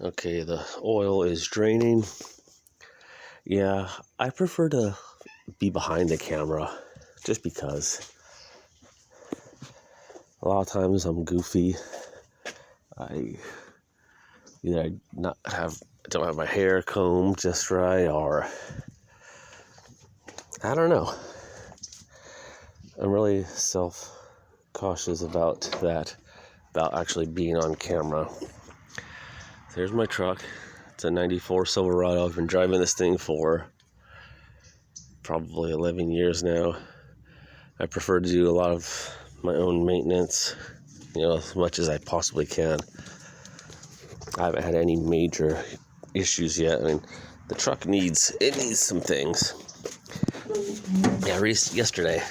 Okay, the oil is draining. Yeah, I prefer to be behind the camera just because a lot of times I'm goofy. I don't have my hair combed just right, or I don't know. I'm really cautious about that, about actually being on camera. There's my truck. It's a 94 Silverado. I've been driving this thing for probably 11 years now. I prefer to do a lot of my own maintenance, as much as I possibly can. I haven't had any major issues yet. I mean, the truck needs some things. Yeah, yesterday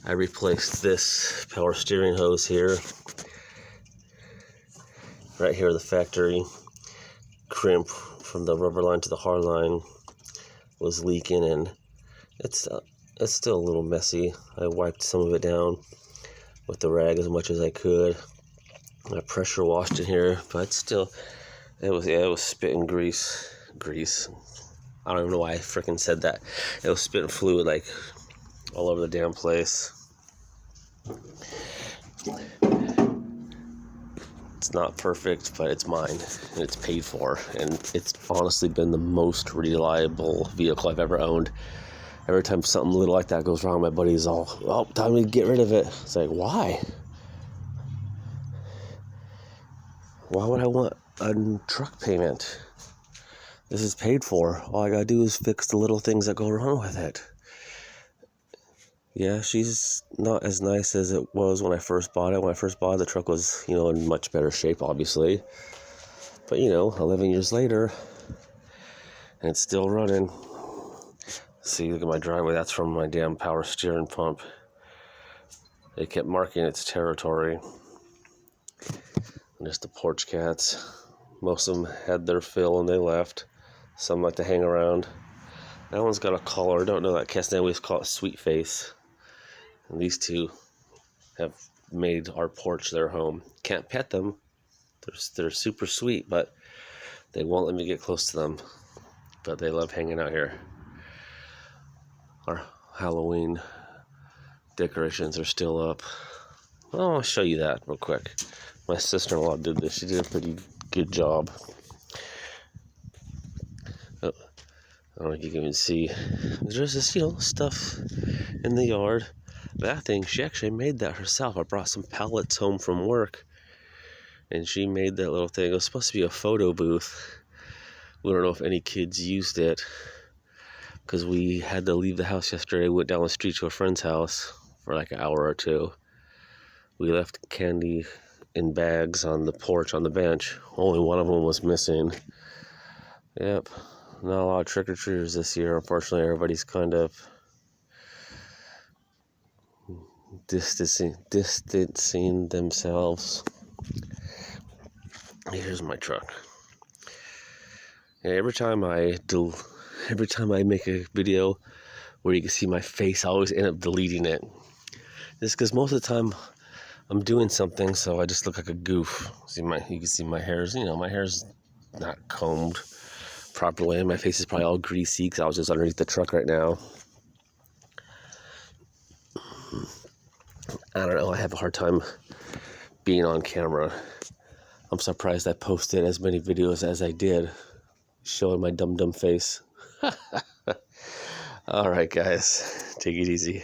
I replaced this power steering hose here, right here at the factory. Crimp from the rubber line to the hard line was leaking, and it's still a little messy. I wiped some of it down with the rag as much as I could. I pressure washed in here, but still, it was spitting grease. I don't even know why I freaking said that. It was spitting fluid like all over the damn place. It's not perfect, but it's mine, and it's paid for, and it's honestly been the most reliable vehicle I've ever owned. Every time something little like that goes wrong, my buddy's all, "Oh, time to get rid of it." It's like, why? Why would I want a truck payment? This is paid for. All I gotta do is fix the little things that go wrong with it. Yeah, she's not as nice as it was when I first bought it. When I first bought it, the truck was, in much better shape, obviously. But, 11 years later, and it's still running. See, look at my driveway. That's from my damn power steering pump. They kept marking its territory. And just the porch cats. Most of them had their fill and they left. Some like to hang around. That one's got a collar. I don't know that cat's name. We call it Sweet Face. And these two have made our porch their home. Can't pet them. They're super sweet, but they won't let me get close to them. But they love hanging out here. Our Halloween decorations are still up. Well, I'll show you that real quick. My sister-in-law did this. She did a pretty good job. Oh, I don't know if you can even see. There's this, stuff in the yard. That thing, she actually made that herself. I brought some pallets home from work, and she made that little thing. It was supposed to be a photo booth. We don't know if any kids used it, because we had to leave the house yesterday. Went down the street to a friend's house for like an hour or two. We left candy in bags on the porch on the bench. Only one of them was missing. Yep, not a lot of trick-or-treaters this year. Unfortunately, everybody's kind of distancing themselves. Here's my truck. Yeah, every time I make a video where you can see my face, I always end up deleting it. Just because most of the time I'm doing something, so I just look like a goof. You can see my hair's, my hair's not combed properly, and my face is probably all greasy because I was just underneath the truck right now. I don't know, I have a hard time being on camera. I'm surprised I posted as many videos as I did, showing my dumb face. All right, guys, take it easy.